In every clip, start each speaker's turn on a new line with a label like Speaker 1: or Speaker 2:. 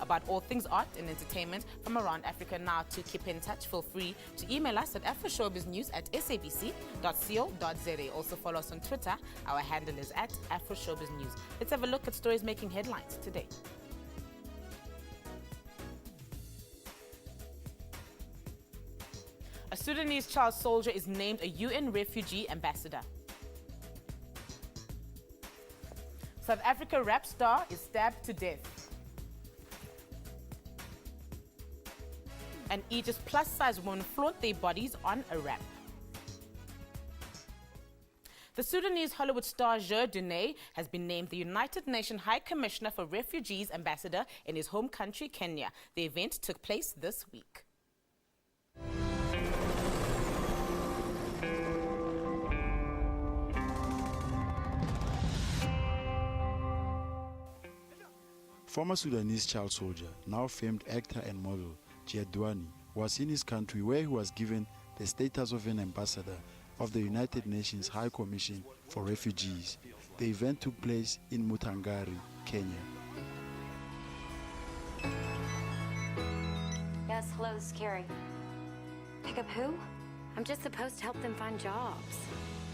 Speaker 1: about all things art and entertainment from around Africa. Now, to keep in touch, feel free to email us at afroshowbiznews@sabc.co.za. Also follow us on Twitter. Our handle is @afroshowbiznews. Let's have a look at stories making headlines today. A Sudanese child soldier is named a UN refugee ambassador. South Africa rap star is stabbed to death. And Egypt's plus-size women flaunt their bodies on a rap. The Sudanese Hollywood star Joe Dunay has been named the United Nations High Commissioner for Refugees ambassador in his home country, Kenya. The event took place this week.
Speaker 2: Former Sudanese child soldier, now famed actor and model, Jiadouani, was in his country where he was given the status of an ambassador of the United Nations High Commission for Refugees. The event took place in Mutangari, Kenya.
Speaker 3: Yes, hello, this is Carrie. Pick up who? I'm just supposed to help them find jobs.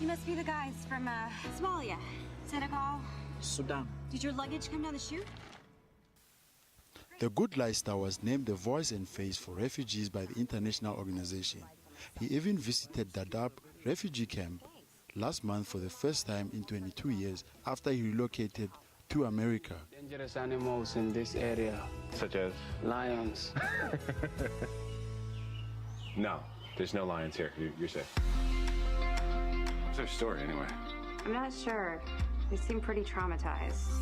Speaker 4: You must be the guys from Somalia, Senegal,
Speaker 5: Sudan.
Speaker 4: Did your luggage come down the chute?
Speaker 2: The Good Life star was named the voice and face for refugees by the international organization. He even visited Dadaab refugee camp last month for the first time in 22 years after he relocated to America.
Speaker 5: Dangerous animals in this area.
Speaker 6: Such as?
Speaker 5: Lions.
Speaker 6: No, there's no lions here. You're safe. What's their story anyway?
Speaker 3: I'm not sure. They seem pretty traumatized.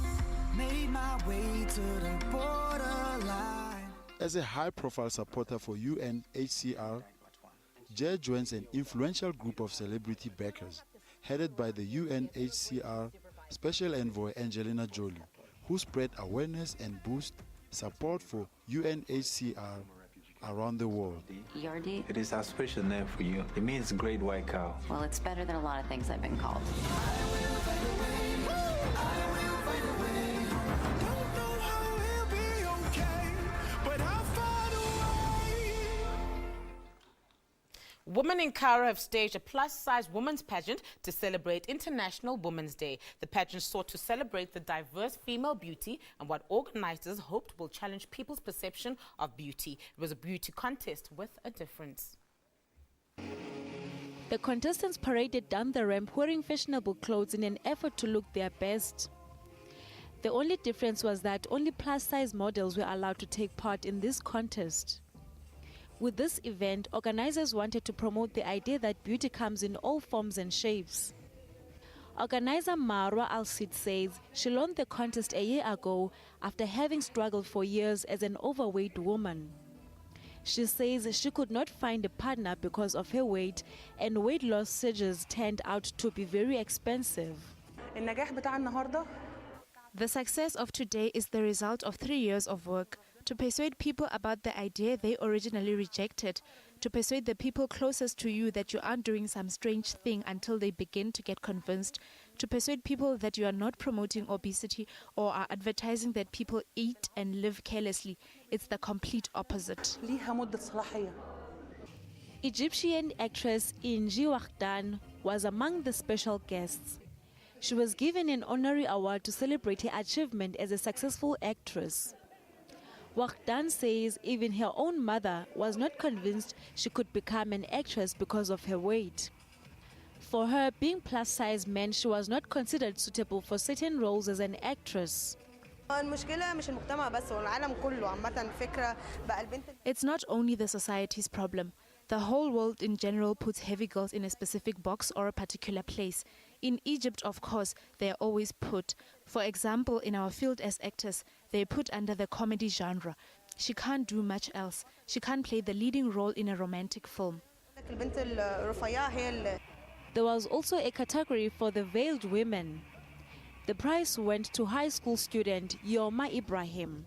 Speaker 7: Made my way to the borderline.
Speaker 2: As a high-profile supporter for UNHCR, Jer joins an influential group of celebrity backers headed by the UNHCR Special Envoy Angelina Jolie, who spread awareness and boost support for UNHCR around the world.
Speaker 3: ERD?
Speaker 8: It is a special name for you. It means great white cow.
Speaker 3: Well, it's better than a lot of things I've been called.
Speaker 1: Women in Cairo have staged a plus-size women's pageant to celebrate International Women's Day. The pageant sought to celebrate the diverse female beauty and what organizers hoped will challenge people's perception of beauty. It was a beauty contest with a difference.
Speaker 9: The contestants paraded down the ramp wearing fashionable clothes in an effort to look their best. The only difference was that only plus-size models were allowed to take part in this contest. With this event, organizers wanted to promote the idea that beauty comes in all forms and shapes. Organizer Marwa Al-Sid says she launched the contest a year ago after having struggled for years as an overweight woman. She says she could not find a partner because of her weight, and weight loss surgeries turned out to be very expensive.
Speaker 10: The success of today is the result of 3 years of work. To persuade people about the idea they originally rejected, to persuade the people closest to you that you aren't doing some strange thing until they begin to get convinced, to persuade people that you are not promoting obesity or are advertising that people eat and live carelessly. It's the complete opposite.
Speaker 9: Egyptian actress Inji Wahdan was among the special guests. She was given an honorary award to celebrate her achievement as a successful actress. Wahdan says even her own mother was not convinced she could become an actress because of her weight. For her, being plus-size meant she was not considered suitable for certain roles as an actress.
Speaker 10: It's not only the society's problem. The whole world in general puts heavy girls in a specific box or a particular place. In Egypt, of course, they are always put. For example, in our field as actors, they are put under the comedy genre. She can't do much else. She can't play the leading role in a romantic film.
Speaker 9: There was also a category for the veiled women. The prize went to high school student Yoma Ibrahim.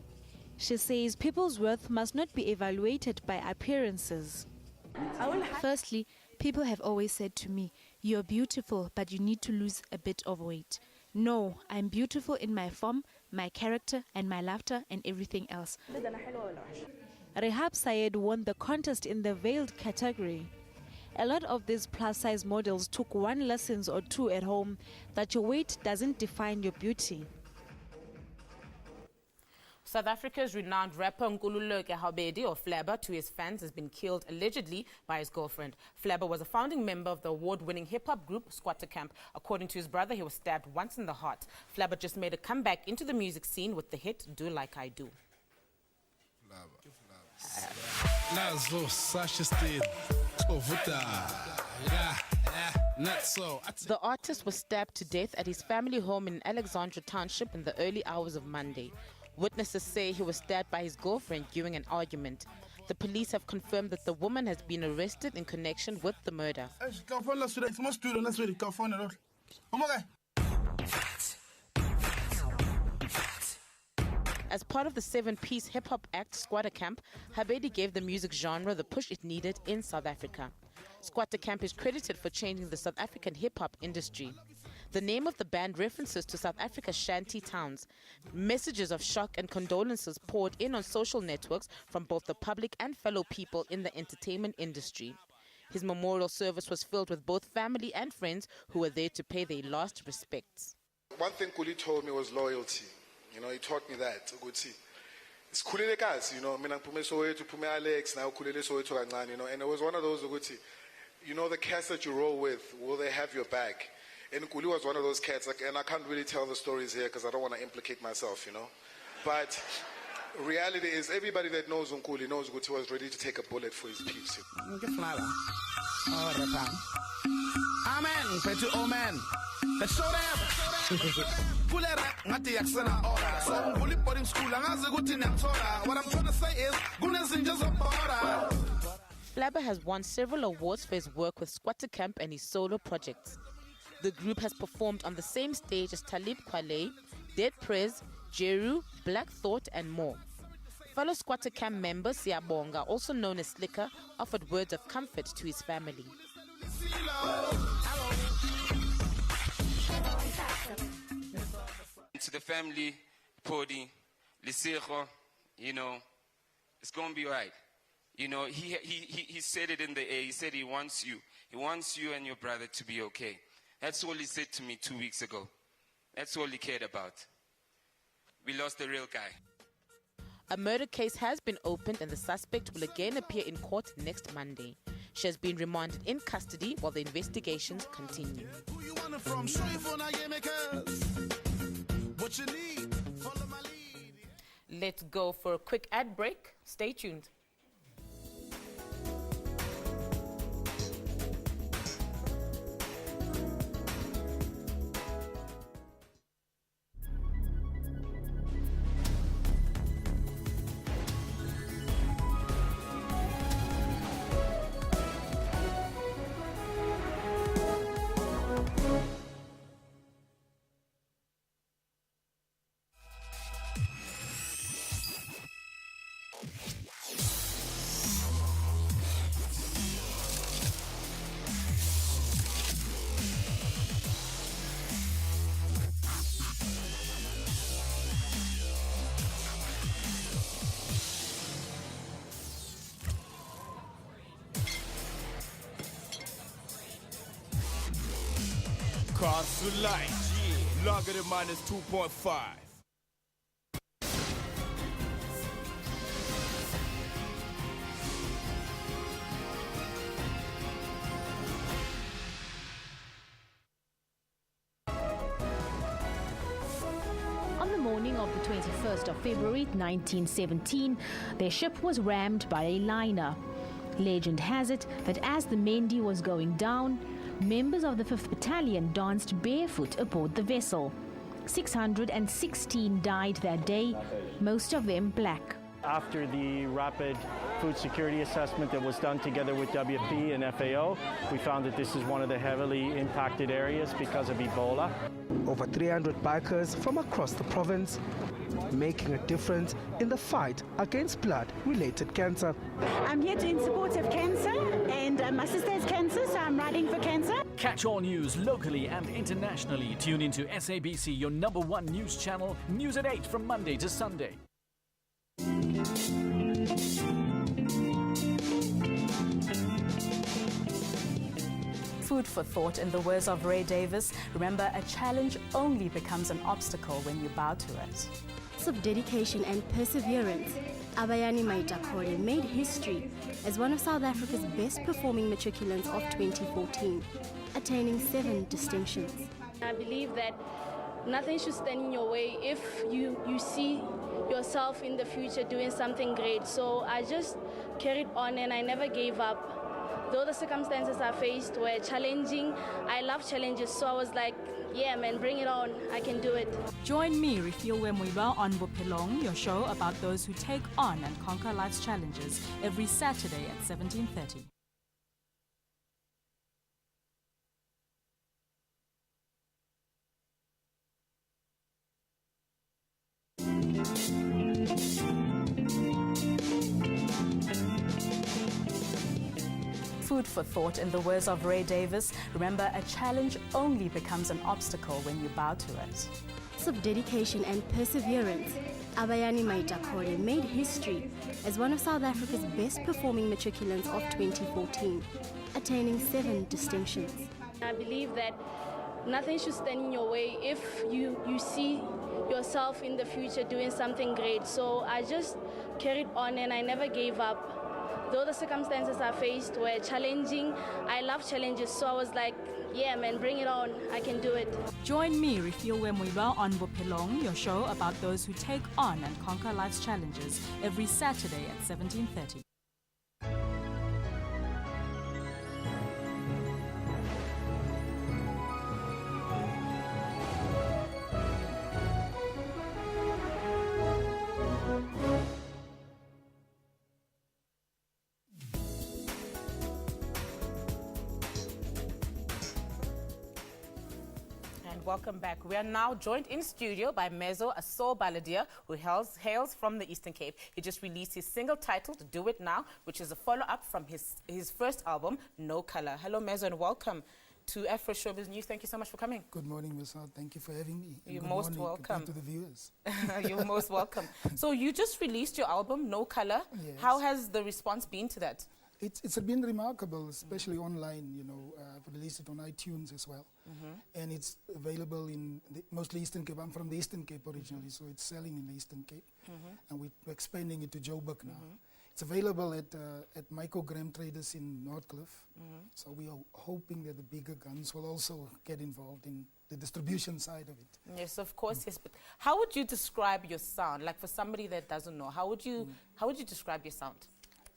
Speaker 9: She says people's worth must not be evaluated by appearances.
Speaker 10: Firstly, people have always said to me, "You're beautiful, but you need to lose a bit of weight." No, I'm beautiful in my form, my character and my laughter and everything else.
Speaker 9: Rehab Syed won the contest in the veiled category. A lot of these plus-size models took one lesson or two at home that your weight doesn't define your beauty.
Speaker 1: South Africa's renowned rapper Nkululeko Habedi, or Flabber, to his fans, has been killed allegedly by his girlfriend. Flabber was a founding member of the award-winning hip-hop group Squatter Camp. According to his brother, he was stabbed once in the heart. Flabber just made a comeback into the music scene with the hit Do Like I Do. The artist was stabbed to death at his family home in Alexandra Township in the early hours of Monday. Witnesses say he was stabbed by his girlfriend during an argument. The police have confirmed that the woman has been arrested in connection with the murder. As part of the 7-piece hip-hop act Squatter Camp, Habedi gave the music genre the push it needed in South Africa. Squatter Camp is credited for changing the South African hip-hop industry. The name of the band references to South Africa's shanty towns. Messages of shock and condolences poured in on social networks from both the public and fellow people in the entertainment industry. His memorial service was filled with both family and friends who were there to pay their last respects.
Speaker 11: One thing Kuli told me was loyalty. You know, he taught me that. It's kulele kazi, you know, mina ngipume Soweto, pume Alex, now kulele Soweto kancane, you know, and it was one of those you know the cats that you roll with, will they have your back? And Kuli was one of those cats, and I can't really tell the stories here because I don't want to implicate myself, you know. But reality is, everybody that knows Nkuli knows Guti was ready to take a bullet for his peeps.
Speaker 7: Amen, Petty Omen. Let's show them. What I'm trying to say is,
Speaker 1: Flabber has won several awards for his work with Squatter Camp and his solo projects. The group has performed on the same stage as Talib Kweli, Dead Prez, Jeru, Black Thought, and more. Fellow Squatter Camp member Siyabonga, also known as Slicker, offered words of comfort to his family.
Speaker 12: To the family, Podi, Lisero, you know, it's going to be right. You know, he said it in the air. He said he wants you. He wants you and your brother to be okay. That's all he said to me 2 weeks ago. That's all he cared about. We lost the real guy.
Speaker 1: A murder case has been opened and the suspect will again appear in court next Monday. She has been remanded in custody while the investigations continue. Let's go for a quick ad break. Stay tuned.
Speaker 13: Cross the line, yeah. Longer than minus 2.5.
Speaker 14: On the morning of the 21st of February 1917, their ship was rammed by a liner. Legend has it that as the Mendi was going down, members of the 5th Battalion danced barefoot aboard the vessel. 616 died that day, most of them black.
Speaker 15: After the rapid food security assessment that was done together with WFP and FAO, we found that this is one of the heavily impacted areas because of Ebola.
Speaker 16: Over 300 bikers from across the province making a difference in the fight against blood-related cancer.
Speaker 17: I'm here in support of cancer, and my sister has cancer, so I'm riding for cancer.
Speaker 18: Catch all news locally and internationally. Tune into SABC, your #1 news channel. News at 8 from Monday to Sunday.
Speaker 19: Food for thought, in the words of Ray Davis. Remember, a challenge only becomes an obstacle when you bow to it.
Speaker 20: Of dedication and perseverance, Abayani Maitakore made history as one of South Africa's best performing matriculants of 2014, attaining 7 distinctions.
Speaker 21: I believe that nothing should stand in your way if you see yourself in the future doing something great. So I just carried on and I never gave up. Though the circumstances I faced were challenging, I love challenges, so I was like, yeah man, bring it on, I can do it.
Speaker 19: Join me, Refiwe Muiba, on Bophelong, your show about those who take on and conquer life's challenges, every Saturday at 17:30. Food for thought, in the words of Ray Davis. Remember, a challenge only becomes an obstacle when you bow to it.
Speaker 20: Of dedication and perseverance, Abayani Maitakore made history as one of South Africa's best performing matriculants of 2014, attaining 7 distinctions.
Speaker 21: I believe that nothing should stand in your way if you see yourself in the future doing something great. So I just carried on and I never gave up. Though the circumstances I faced were challenging, I love challenges, so I was like, yeah man, bring it on, I can do it.
Speaker 19: Join me, Refiwe Muiba, on Bophelong, your show about those who take on and conquer life's challenges, every Saturday at 17:30.
Speaker 1: Welcome back. We are now joined in studio by Mezo, a soul balladeer who hails from the Eastern Cape. He just released his single titled Do It Now, which is a follow-up from his first album, No Color. Hello, Mezo, and welcome to Afroshowbiz News. Thank you so much for coming.
Speaker 22: Good morning, Ms. Hart. Thank you for having me.
Speaker 1: You're most welcome.
Speaker 22: To the viewers.
Speaker 1: You're most welcome. So you just released your album, No Color.
Speaker 22: Yes.
Speaker 1: How has the response been to that?
Speaker 22: It's been remarkable, especially online. You know, I've released it on iTunes as well, and it's available in mostly Eastern Cape. I'm from the Eastern Cape originally, so it's selling in the Eastern Cape, and we're expanding it to Joburg now. It's available at Microgram Traders in Northcliffe. So we are hoping that the bigger guns will also get involved in the distribution side of it.
Speaker 1: Yes, of course, yes. But how would you describe your sound? Like for somebody that doesn't know, how would you describe your sound?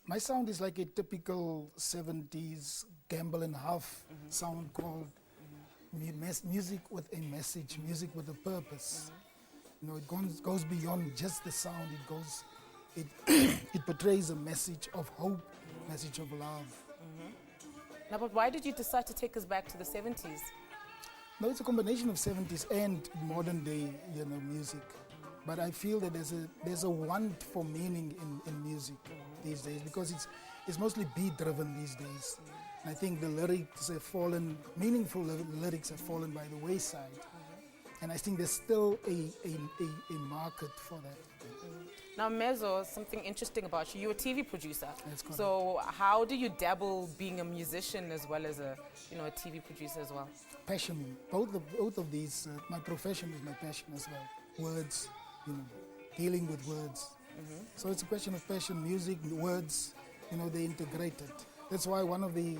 Speaker 22: My sound is like a typical 70s gamble and half sound called music with a message, music with a purpose. You know, it goes beyond just the sound. It portrays a message of hope, message of love.
Speaker 1: Now, but why did you decide to take us back to the 70s?
Speaker 22: No, it's a combination of 70s and modern day, music. But I feel that there's a want for meaning in music these days, because it's mostly beat-driven these days. And I think the lyrics have fallen, meaningful lyrics have fallen by the wayside. And I think there's still a market for that.
Speaker 1: Now, Mezo, something interesting about you, you're a TV producer.
Speaker 22: That's correct.
Speaker 1: So how do you dabble being a musician as well as a TV producer as well?
Speaker 22: Passion. Both of these, my profession is my passion as well. Words, dealing with words. So it's a question of passion, music, words, they're integrated. That's why one of a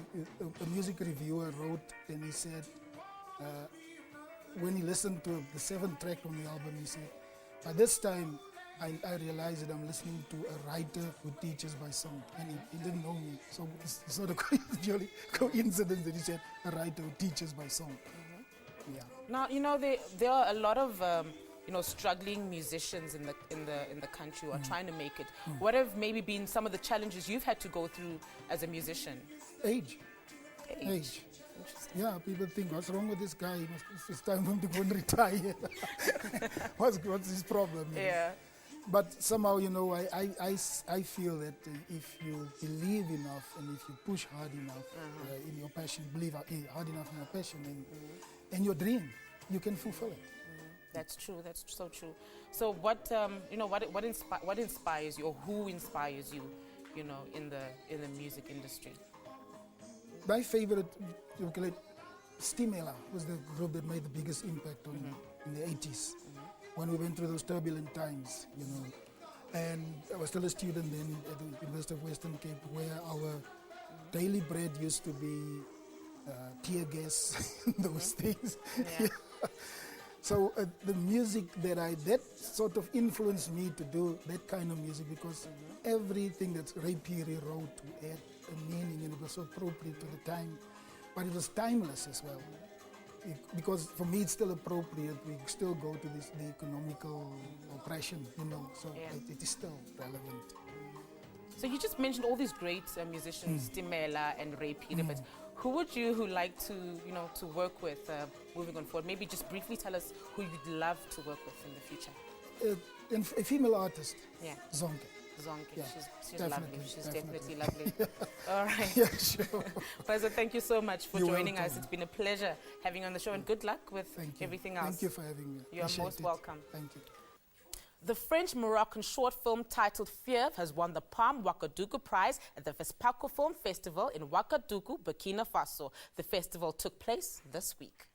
Speaker 22: music reviewer wrote, and he said, when he listened to the 7th track on the album, he said, by this time, I realized that I'm listening to a writer who teaches by song, and he didn't know me. So it's sort of coincidence that he said a writer who teaches by song. Yeah.
Speaker 1: Now, there are a lot of struggling musicians in the country who are trying to make it. What have maybe been some of the challenges you've had to go through as a musician?
Speaker 22: Age.
Speaker 1: Interesting.
Speaker 22: Yeah, people think, what's wrong with this guy? It's time for him to go and retire. what's his problem?
Speaker 1: Yeah.
Speaker 22: But somehow, I feel that if you believe enough and if you push hard enough in your passion, believe hard enough in your passion and your dream, you can fulfill it.
Speaker 1: That's true. That's so true. So what what inspires you, or who inspires you, in the music industry?
Speaker 22: My favorite, Stimela was the group that made the biggest impact in the 80s when we went through those turbulent times, And I was still a student then at the University of Western Cape, where our daily bread used to be tear gas, those things.
Speaker 1: Yeah.
Speaker 22: So the music that sort of influenced me to do that kind of music, because everything that Ray Phiri wrote to add a meaning, and it was so appropriate to the time, but it was timeless as well. Because for me it's still appropriate. We still go to the economical oppression, so it is still relevant.
Speaker 1: So you just mentioned all these great musicians, Stimela and Ray Phiri, but who would you like to to work with moving on forward? Maybe just briefly tell us who you'd love to work with in the future.
Speaker 22: A female artist,
Speaker 1: yeah,
Speaker 22: Zonke.
Speaker 1: Zonke,
Speaker 22: Yeah,
Speaker 1: she's lovely. She's definitely lovely.
Speaker 22: Yeah.
Speaker 1: All right.
Speaker 22: Yeah, sure.
Speaker 1: Pleasure, thank you so much for
Speaker 22: You're
Speaker 1: joining us.
Speaker 22: welcome.
Speaker 1: It's been a pleasure having you on the show, and good luck with everything else.
Speaker 22: Thank you for having me.
Speaker 1: You're
Speaker 22: Appreciate
Speaker 1: most
Speaker 22: it.
Speaker 1: welcome.
Speaker 22: Thank you.
Speaker 1: The French-Moroccan short film titled Fiev has won the Palm Ouagadougou Prize at the Vespaco Film Festival in Ouagadougou, Burkina Faso. The festival took place this week.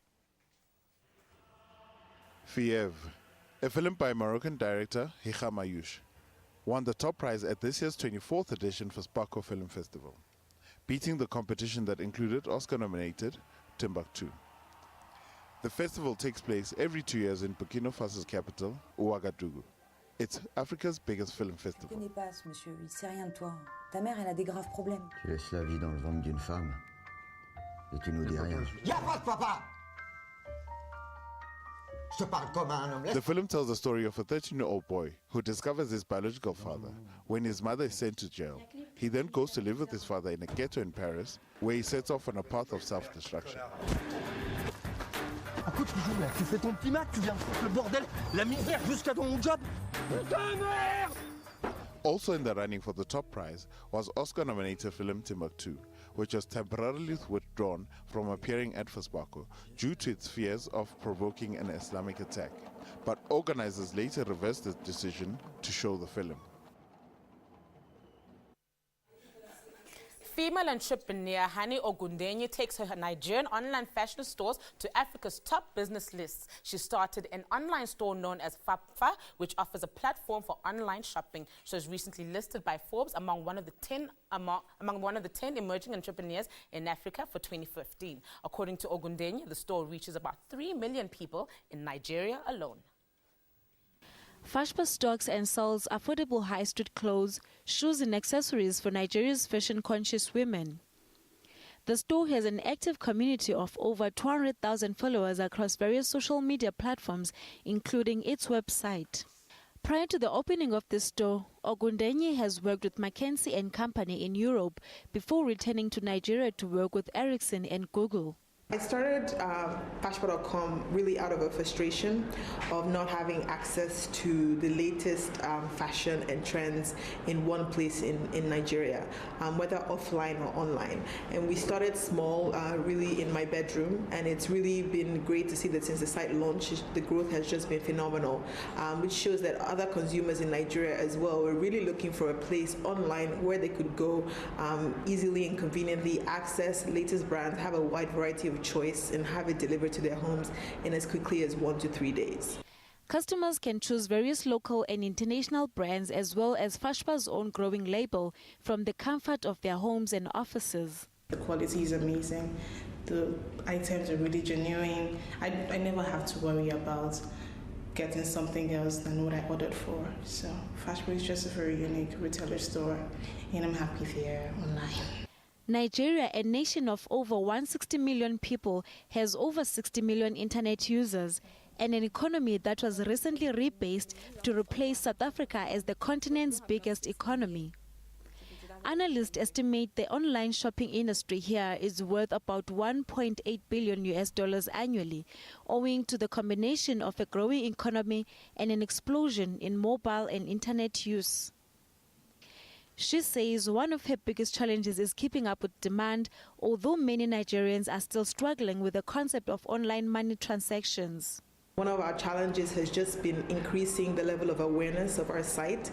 Speaker 2: Fiev, a film by Moroccan director Hicham Ayouch, won the top prize at this year's 24th edition Vespaco Film Festival, beating the competition that included Oscar-nominated Timbuktu. The festival takes place every 2 years in Burkina Faso's capital, Ouagadougou. It's Africa's biggest film festival.
Speaker 4: Je ne connais pas ce monsieur, il sait rien de toi. Ta mère, elle a des graves problèmes.
Speaker 5: Tu laisses la vie dans le ventre d'une femme et tu nous dis rien.
Speaker 23: Y'a pas de papa! Je te parle comme un homme.
Speaker 2: The film tells the story of a 13-year-old boy who discovers his biological father when his mother is sent to jail. He then goes to live with his father in a ghetto in Paris, where he sets off on a path of self-destruction.
Speaker 23: Écoute, tu fais ton petit Mac, tu viens foutre le bordel, la misère jusqu'à dans mon job. Putain, merde!
Speaker 2: Also in the running for the top prize was Oscar-nominated film Timbuktu, which was temporarily withdrawn from appearing at Vespaco due to its fears of provoking an Islamic attack. But organizers later reversed the decision to show the film.
Speaker 1: Female entrepreneur Hani Ogundenye takes her Nigerian online fashion stores to Africa's top business lists. She started an online store known as Fapfa, which offers a platform for online shopping. She was recently listed by Forbes among one of the 10 emerging entrepreneurs in Africa for 2015. According to Ogundenye, the store reaches about 3 million people in Nigeria alone.
Speaker 9: Fashpa stocks and sells affordable high street clothes, shoes and accessories for Nigeria's fashion-conscious women. The store has an active community of over 200,000 followers across various social media platforms, including its website. Prior to the opening of the store, Ogundenye has worked with McKinsey & Company in Europe before returning to Nigeria to work with Ericsson and Google.
Speaker 24: I started Fashpa.com really out of a frustration of not having access to the latest fashion and trends in one place in Nigeria, whether offline or online. And we started small, really in my bedroom, and it's really been great to see that since the site launched, the growth has just been phenomenal, which shows that other consumers in Nigeria as well were really looking for a place online where they could go easily and conveniently access latest brands, have a wide variety of choice, and have it delivered to their homes in as quickly as 1 to 3 days.
Speaker 9: Customers can choose various local and international brands as well as Fashpa's own growing label from the comfort of their homes and offices.
Speaker 25: The quality is amazing. The items are really genuine. I never have to worry about getting something else than what I ordered for. So Fashpa is just a very unique retailer store, and I'm happy there online.
Speaker 9: Nigeria, a nation of over 160 million people, has over 60 million internet users and an economy that was recently rebased to replace South Africa as the continent's biggest economy. Analysts estimate the online shopping industry here is worth about $1.8 billion annually, owing to the combination of a growing economy and an explosion in mobile and internet use. She says one of her biggest challenges is keeping up with demand, although many Nigerians are still struggling with the concept of online money transactions.
Speaker 24: One of our challenges has just been increasing the level of awareness of our site.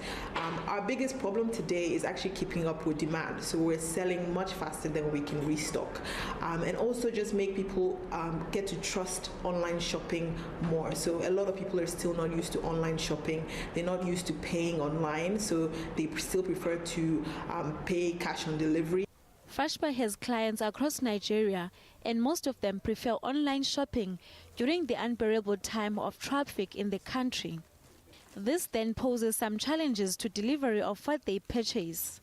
Speaker 24: Our biggest problem today is actually keeping up with demand. So we're selling much faster than we can restock. And also just make people get to trust online shopping more. So a lot of people are still not used to online shopping. They're not used to paying online. So they still prefer to pay cash on delivery.
Speaker 9: Fashpa has clients across Nigeria, and most of them prefer online shopping during the unbearable time of traffic in the country. This then poses some challenges to delivery of what they purchase.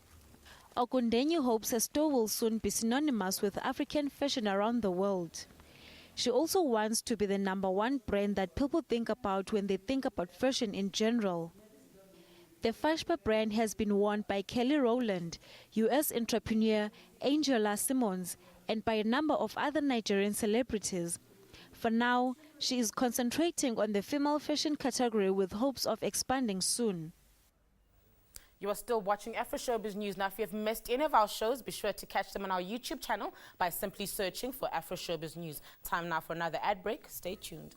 Speaker 9: Ogundenyu hopes her store will soon be synonymous with African fashion around the world. She also wants to be the #1 brand that people think about when they think about fashion in general. The Fashpa brand has been worn by Kelly Rowland, US entrepreneur Angela Simmons, and by a number of other Nigerian celebrities. For now, she is concentrating on the female fashion category with hopes of expanding soon.
Speaker 1: You are still watching Afroshowbiz News. Now, if you have missed any of our shows, be sure to catch them on our YouTube channel by simply searching for Afroshowbiz News. Time now for another ad break. Stay tuned.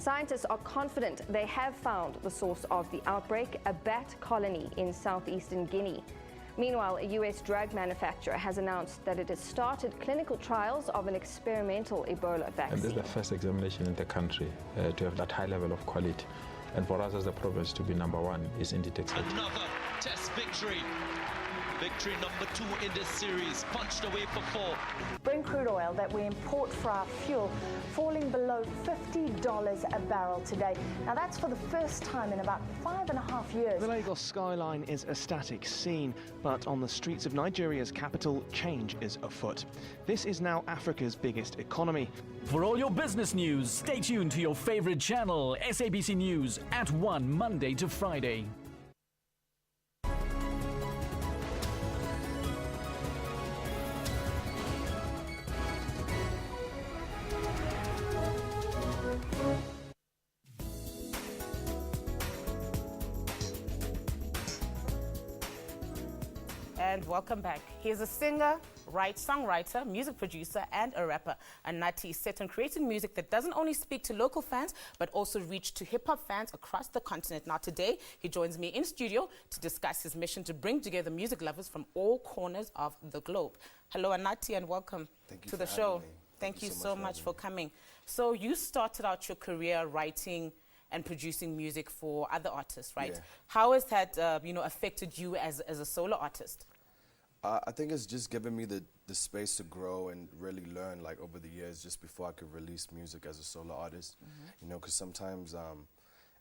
Speaker 3: Scientists are confident they have found the source of the outbreak, a bat colony in southeastern Guinea. Meanwhile, a U.S. drug manufacturer has announced that it has started clinical trials of an experimental Ebola vaccine.
Speaker 6: And this is the first examination in the country to have that high level of quality. And for us as the province to be #1 is indeed exciting.
Speaker 8: Another test victory. Victory #2 in this series, punched away for 4.
Speaker 10: Brent crude oil that we import for our fuel falling below $50 a barrel today. Now that's for the first time in about 5.5 years.
Speaker 11: The Lagos skyline is a static scene, but on the streets of Nigeria's capital, change is afoot. This is now Africa's biggest economy.
Speaker 18: For all your business news, stay tuned to your favorite channel, SABC News, at 1 Monday to Friday.
Speaker 1: And welcome back. He's a singer, songwriter, music producer, and a rapper. Anati is set on creating music that doesn't only speak to local fans, but also reach to hip-hop fans across the continent. Now today, he joins me in studio to discuss his mission to bring together music lovers from all corners of the globe. Hello, Anati, and welcome to the show. Thank you so much for coming. So you started out your career writing and producing music for other artists, right?
Speaker 26: Yeah.
Speaker 1: How has that, affected you as a solo artist?
Speaker 26: I think it's just given me the space to grow and really learn, like, over the years, just before I could release music as a solo artist. You know, because sometimes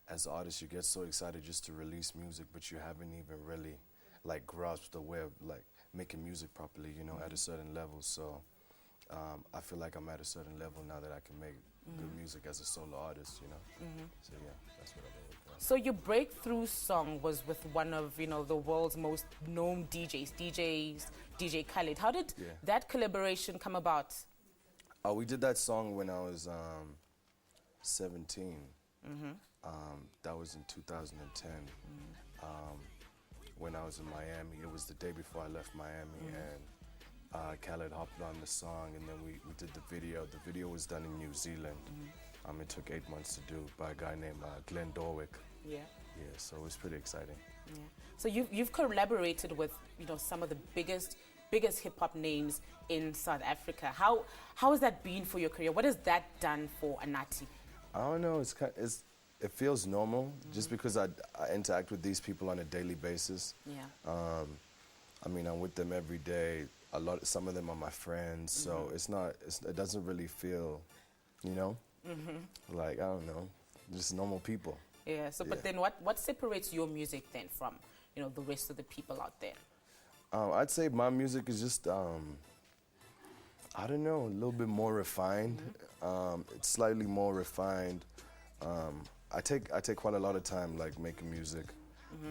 Speaker 26: as an artist, you get so excited just to release music, but you haven't even really, like, grasped the way of, like, making music properly, you know, at a certain level. So I feel like I'm at a certain level now that I can make good music as a solo artist, you know. So yeah, that's what I've been working on.
Speaker 1: So your breakthrough song was with one of, the world's most known DJs, DJ Khaled. How did that collaboration come about?
Speaker 26: We did that song when I was 17. That was in 2010. When I was in Miami, it was the day before I left Miami, and Khaled hopped on the song, and then we did the video. The video was done in New Zealand. It took 8 months to do by a guy named Glenn Dorwick.
Speaker 1: Yeah.
Speaker 26: Yeah, so it was pretty exciting.
Speaker 1: Yeah. So you've collaborated with some of the biggest hip hop names in South Africa. How has that been for your career? What has that done for Anati?
Speaker 26: I don't know. It feels normal just because I interact with these people on a daily basis.
Speaker 1: Yeah.
Speaker 26: I mean, I'm with them every day. Some of them are my friends, so it doesn't really feel, you know, like, I don't know, just normal people.
Speaker 1: Yeah, so but then what separates your music then from, you know, the rest of the people out there?
Speaker 26: I'd say my music is just, I don't know, a little bit more refined. It's slightly more refined. I take quite a lot of time, like, making music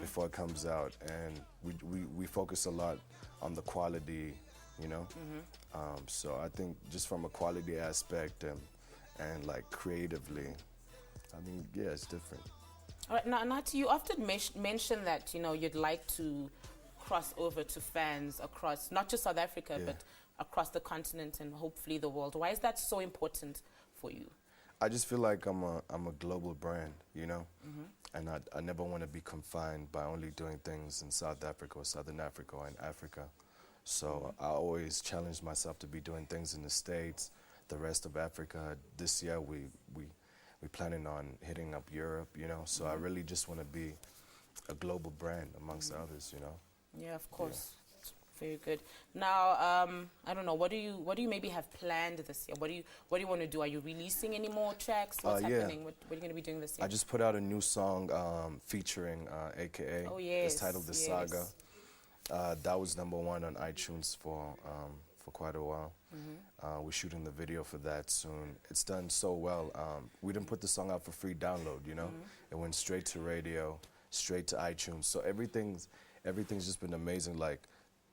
Speaker 26: before it comes out, and we focus a lot on the quality, you know. So I think just from a quality aspect and like creatively, I mean, yeah, it's different.
Speaker 1: All right, now Nati, you often mention that, you know, you'd like to cross over to fans across not just South Africa but across the continent and hopefully the world. Why is that so important for you?
Speaker 26: I just feel like I'm a global brand, you know, and I never want to be confined by only doing things in South Africa or Southern Africa or in Africa. So I always challenge myself to be doing things in the States, the rest of Africa. This year we're planning on hitting up Europe, you know. So I really just want to be a global brand amongst others, you know.
Speaker 1: Yeah, of course. Yeah. Very good. Now, I don't know. What do you maybe have planned this year? What do you want to do? Are you releasing any more tracks? What's happening? What are you going to be doing this year?
Speaker 26: I just put out a new song featuring AKA.
Speaker 1: Oh yes.
Speaker 26: It's titled The Saga. That was #1 on iTunes for quite a while. We're shooting the video for that soon. It's done so well. We didn't put the song out for free download, you know. It went straight to radio, straight to iTunes. So everything's just been amazing. Like,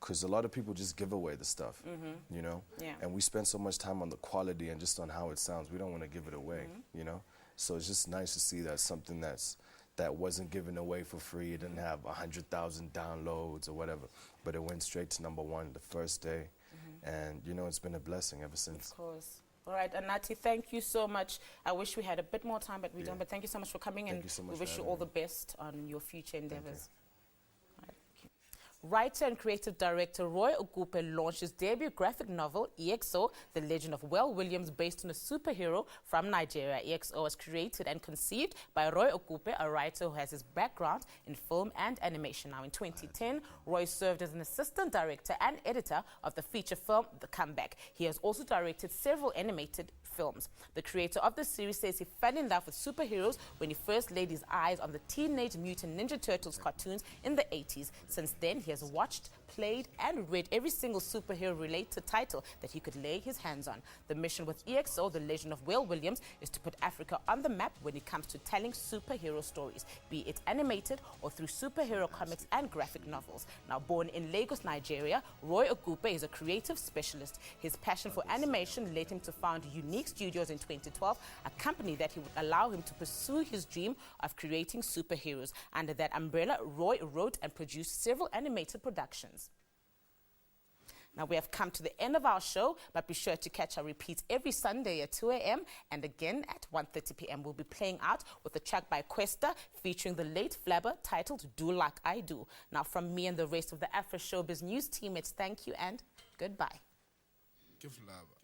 Speaker 26: because a lot of people just give away the stuff, you know?
Speaker 1: Yeah.
Speaker 26: And we spend so much time on the quality and just on how it sounds. We don't want to give it away, you know? So it's just nice to see that something that wasn't given away for free. It didn't have 100,000 downloads or whatever, but it went straight to #1 the first day. And, you know, it's been a blessing ever since.
Speaker 1: Of course. All right, Anati, thank you so much. I wish we had a bit more time, but we don't. But thank you so much for coming, and we wish you all the best on your future endeavors. Writer and creative director Roy Okupe launched his debut graphic novel, EXO, The Legend of Will Williams, based on a superhero from Nigeria. EXO was created and conceived by Roy Okupe, a writer who has his background in film and animation. Now, in 2010, Roy served as an assistant director and editor of the feature film, The Comeback. He has also directed several animated films. The creator of the series says he fell in love with superheroes when he first laid his eyes on the Teenage Mutant Ninja Turtles cartoons in the 80s. Since then, he has watched, played, and read every single superhero-related title that he could lay his hands on. The mission with EXO, The Legend of Will Williams, is to put Africa on the map when it comes to telling superhero stories, be it animated or through superhero comics and graphic novels. Now, born in Lagos, Nigeria, Roy Okupe is a creative specialist. His passion for animation led him to found Unique Studios in 2012, a company that would allow him to pursue his dream of creating superheroes. Under that umbrella, Roy wrote and produced several animated productions. Now, we have come to the end of our show, but be sure to catch our repeats every Sunday at 2 a.m. and again at 1:30 p.m. We'll be playing out with a track by Questa featuring the late Flabber titled Do Like I Do. Now, from me and the rest of the Afroshowbiz news team, it's thank you and goodbye.
Speaker 7: Give Flabber.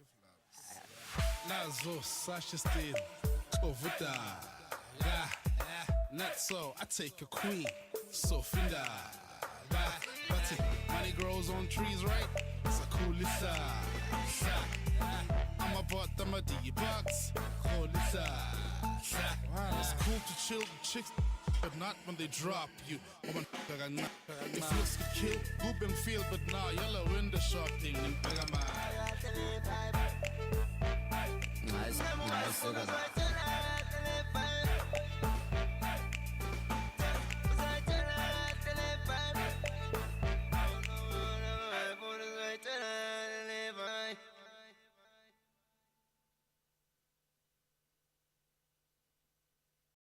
Speaker 7: Nazo, Sasha Stein, Ovita, not so, I take a queen, Sofinda, money grows on trees, right? It's a cool lisa. I'm about them a D-Bucks, cool lisa. It's cool to chill with chicks, but not when they drop you. If looks could kill, goop and feel, but now yellow in the shop thing and Nice.